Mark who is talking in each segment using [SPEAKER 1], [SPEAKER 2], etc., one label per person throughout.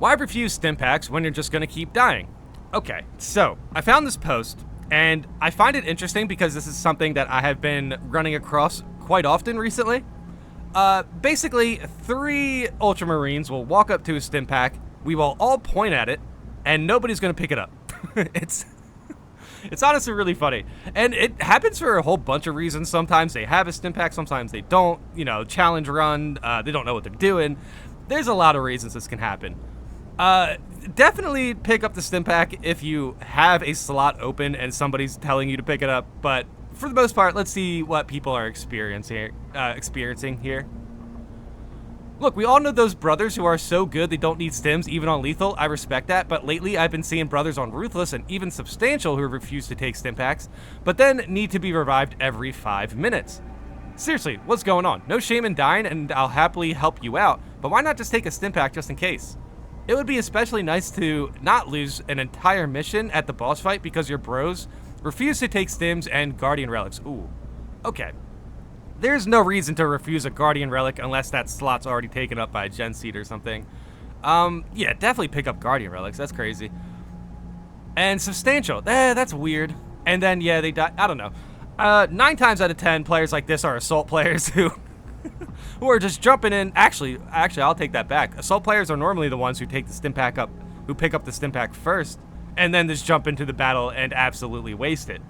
[SPEAKER 1] Why refuse stim packs when you're just going to keep dying? Okay, so I found this post, and I find it interesting because this is something that I have been running across quite often recently. Basically, 3 Ultramarines will walk up to a stim pack, we will all point at it, and nobody's going to pick it up. It's honestly really funny. And it happens for a whole bunch of reasons. Sometimes they have a stim pack, sometimes they don't. You know, challenge run, they don't know what they're doing. There's a lot of reasons this can happen. Definitely pick up the stim pack if you have a slot open and somebody's telling you to pick it up. But for the most part, let's see what people are experiencing here. Look, we all know those brothers who are so good they don't need stims, even on lethal. I respect that, but lately I've been seeing brothers on Ruthless and even Substantial who refuse to take stim packs, but then need to be revived every 5 minutes. Seriously, what's going on? No shame in dying, and I'll happily help you out, but why not just take a stim pack just in case? It would be especially nice to not lose an entire mission at the boss fight because your bros refuse to take stims and Guardian Relics. Ooh, okay. There's no reason to refuse a Guardian Relic unless that slot's already taken up by a Gen Seed or something. Yeah, definitely pick up Guardian Relics. That's crazy. And Substantial. That's weird. And then, yeah, they die. I don't know. 9 times out of 10, players like this are Assault players who are just jumping in. Actually, I'll take that back. Assault players are normally the ones who take the stim pack up, who pick up the stim pack first, and then just jump into the battle and absolutely waste it.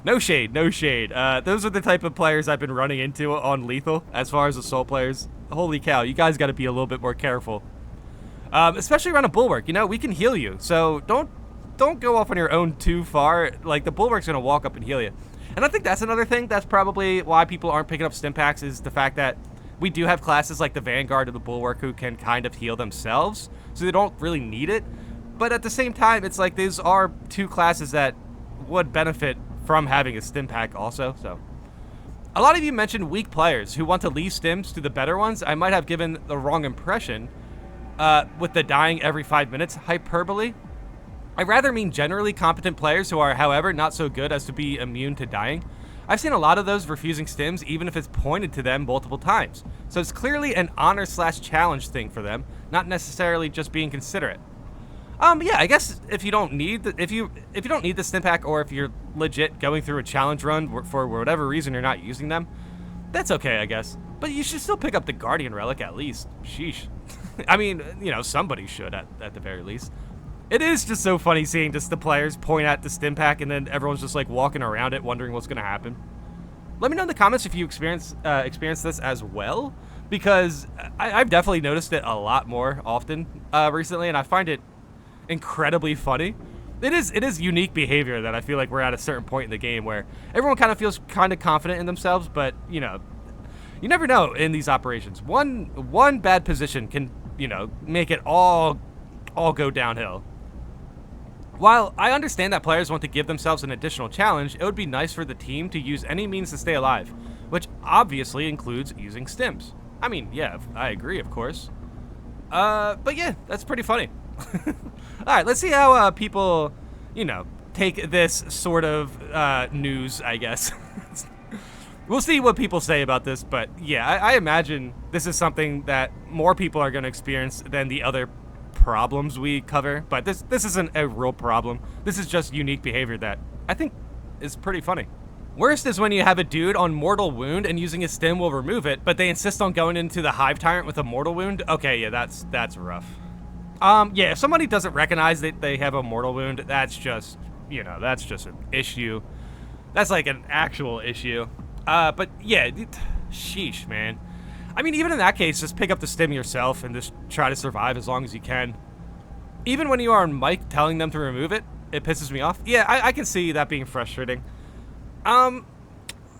[SPEAKER 1] No shade, no shade. Those are the type of players I've been running into on lethal as far as Assault players. Holy cow, you guys got to be a little bit more careful. Especially around a Bulwark, you know, we can heal you. So don't go off on your own too far. Like, the Bulwark's going to walk up and heal you. And I think that's another thing that's probably why people aren't picking up stim packs is the fact that we do have classes like the Vanguard or the Bulwark who can kind of heal themselves. So they don't really need it. But at the same time, it's like these are 2 classes that would benefit from having a stim pack also. So a lot of you mentioned weak players who want to leave stims to the better ones. I might have given the wrong impression with the dying every 5 minutes hyperbole. I rather mean generally competent players who are, however, not so good as to be immune to dying. I've seen a lot of those refusing stims even if it's pointed to them multiple times. So it's clearly an honor/challenge thing for them, not necessarily just being considerate. Yeah, I guess if you don't need the, if you don't need the stim pack, or if you're legit going through a challenge run for whatever reason you're not using them, that's okay, I guess. But you should still pick up the Guardian Relic at least. Sheesh. I mean, you know, somebody should at the very least. It is just so funny seeing just the players point at the stim pack and then everyone's just like walking around it wondering what's going to happen. Let me know in the comments if you experience this as well, because I've definitely noticed it a lot more often recently, and I find it incredibly funny. It is unique behavior that I feel like we're at a certain point in the game where everyone kind of feels kind of confident in themselves, but you know, you never know in these operations. One bad position can, you know, make it all go downhill. While I understand that players want to give themselves an additional challenge, it would be nice for the team to use any means to stay alive, which obviously includes using stims. I mean, yeah, I agree, of course. But yeah, that's pretty funny. Alright, let's see how people, you know, take this sort of news, I guess. We'll see what people say about this, but yeah, I imagine this is something that more people are going to experience than the other problems we cover, but this isn't a real problem. This is just unique behavior that I think is pretty funny. Worst is when you have a dude on Mortal Wound and using a stim will remove it, but they insist on going into the Hive Tyrant with a Mortal Wound. Okay, yeah, that's rough. Yeah, if somebody doesn't recognize that they have a Mortal Wound, that's just, you know, that's just an issue. That's like an actual issue. But yeah, sheesh, man. I mean, even in that case, just pick up the stim yourself and just try to survive as long as you can. Even when you are on mic telling them to remove it, it pisses me off. Yeah, I can see that being frustrating.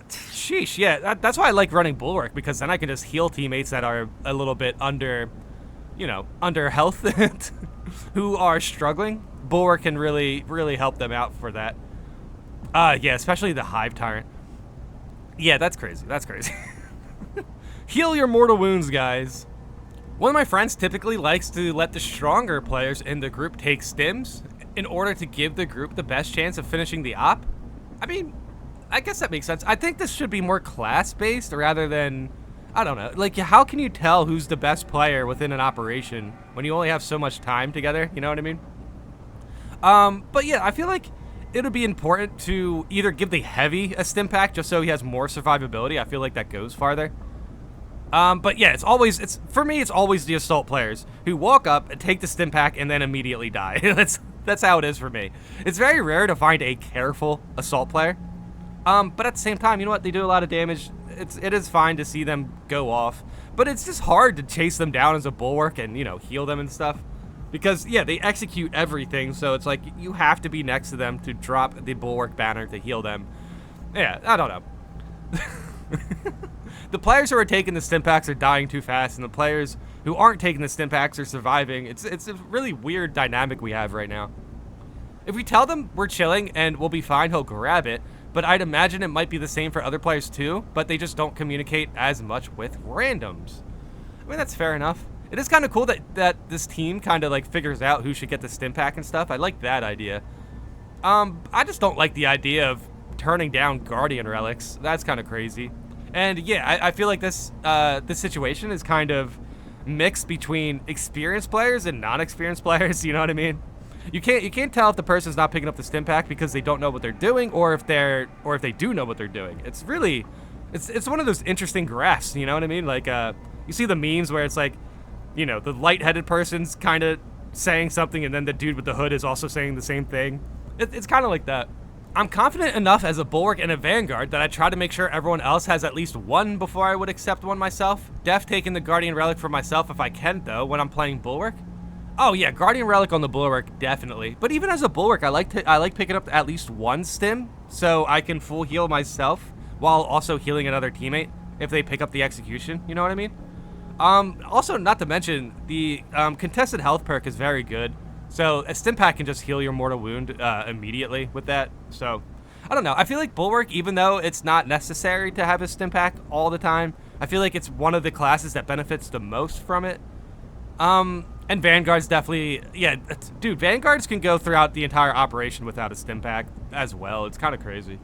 [SPEAKER 1] Sheesh, yeah, that's why I like running Bulwark, because then I can just heal teammates that are a little bit under, you know, under health, who are struggling. Bulwark can really help them out for that. Yeah, especially the Hive Tyrant. Yeah, that's crazy, that's crazy. Heal your mortal wounds, guys. One of my friends typically likes to let the stronger players in the group take stims in order to give the group the best chance of finishing the op. I mean, I guess that makes sense. I think this should be more class-based rather than I don't know. Like, how can you tell who's the best player within an operation when you only have so much time together? You know what I mean? But yeah, I feel like it would be important to either give the heavy a stim pack just so he has more survivability. I feel like that goes farther. But yeah, for me, it's always the assault players who walk up and take the stim pack and then immediately die. That's how it is for me. It's very rare to find a careful assault player. But at the same time, you know what? They do a lot of damage. It is fine to see them go off, but it's just hard to chase them down as a bulwark and, heal them and stuff. Because, yeah, they execute everything, so it's like you have to be next to them to drop the bulwark banner to heal them. Yeah, I don't know. The players who are taking the stim packs are dying too fast, and the players who aren't taking the stim packs are surviving. It's a really weird dynamic we have right now. If we tell them we're chilling and we'll be fine, he'll grab it. But I'd imagine it might be the same for other players too, but they just don't communicate as much with randoms. I mean, that's fair enough. It is kind of cool that this team kind of like figures out who should get the stim pack and stuff. I like that idea. I just don't like the idea of turning down Guardian relics. That's kind of crazy. And yeah, I feel like this situation is kind of mixed between experienced players and non-experienced players. You know what I mean? You can't tell if the person's not picking up the stim pack because they don't know what they're doing, or if they do know what they're doing. It's really, it's one of those interesting graphs. You know what I mean? Like you see the memes where it's like, the lightheaded person's kind of saying something, and then the dude with the hood is also saying the same thing. It's kind of like that. I'm confident enough as a bulwark and a vanguard that I try to make sure everyone else has at least one before I would accept one myself. Def taking the Guardian relic for myself if I can though when I'm playing bulwark. Oh yeah, Guardian relic on the bulwark, definitely. But even as a bulwark, I like picking up at least one stim so I can full heal myself while also healing another teammate if they pick up the execution. You know what I mean? Also, not to mention, the contested health perk is very good. So a stim pack can just heal your mortal wound immediately with that. So I don't know. I feel like bulwark, even though it's not necessary to have a stim pack all the time, I feel like it's one of the classes that benefits the most from it. And Vanguard's definitely, yeah, dude, Vanguards can go throughout the entire operation without a stim pack as well. It's kind of crazy.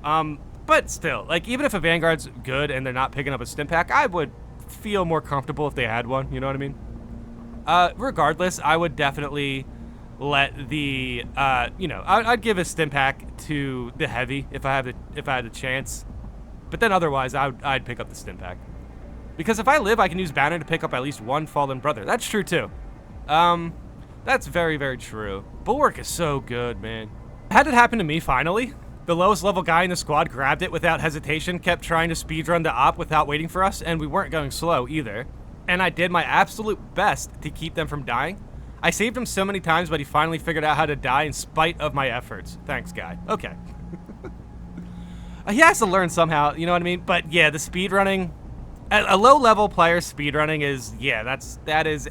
[SPEAKER 1] But still, like, even if a Vanguard's good and they're not picking up a stim pack, I would feel more comfortable if they had one, you know what I mean? Regardless, I would definitely let the, I'd give a stim pack to the heavy if I had the chance. But then otherwise, I'd pick up the stim pack. Because if I live, I can use Banner to pick up at least one fallen brother. That's true, too. That's very, very true. Bulwark is so good, man. Had it happen to me, finally. The lowest level guy in the squad grabbed it without hesitation, kept trying to speedrun the op without waiting for us, and we weren't going slow, either. And I did my absolute best to keep them from dying. I saved him so many times, but he finally figured out how to die in spite of my efforts. Thanks, guy. Okay. He has to learn somehow, you know what I mean? But yeah, the speedrunning... A low-level player speedrunning is, yeah, that is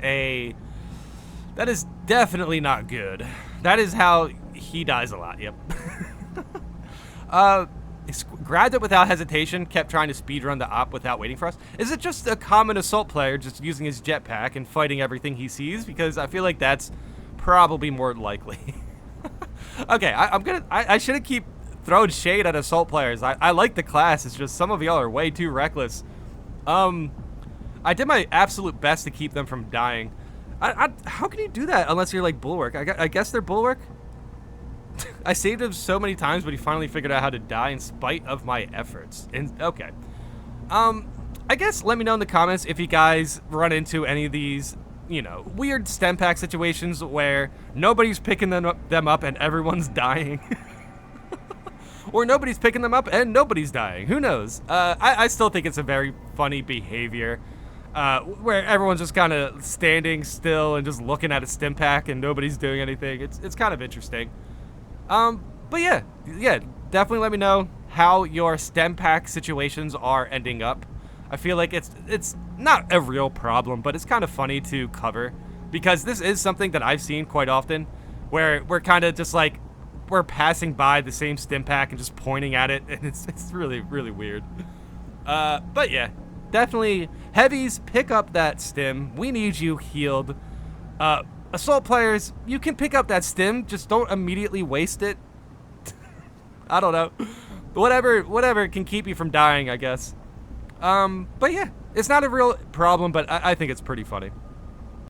[SPEAKER 1] definitely not good. That is how he dies a lot, yep. Grabbed it without hesitation, kept trying to speedrun the op without waiting for us. Is it just a common assault player just using his jetpack and fighting everything he sees? Because I feel like that's probably more likely. Okay, I shouldn't keep throwing shade at assault players. I like the class, it's just some of y'all are way too reckless. I did my absolute best to keep them from dying. How can you do that unless you're like bulwark? I guess they're bulwark. I saved him so many times, but he finally figured out how to die in spite of my efforts. And okay. I guess let me know in the comments if you guys run into any of these, weird stem pack situations where nobody's picking them up and everyone's dying. Or nobody's picking them up and nobody's dying. Who knows? I still think it's a very funny behavior where everyone's just kind of standing still and just looking at a stim pack and nobody's doing anything. It's kind of interesting. But yeah, definitely let me know how your stem pack situations are ending up. I feel like it's not a real problem, but it's kind of funny to cover because this is something that I've seen quite often where we're kind of just like, we're passing by the same stim pack and just pointing at it, and it's really, really weird. But yeah, definitely heavies, pick up that stim. We need you healed. Assault players, you can pick up that stim, just don't immediately waste it. I don't know. Whatever can keep you from dying, I guess. But yeah, It's not a real problem, but I think it's pretty funny.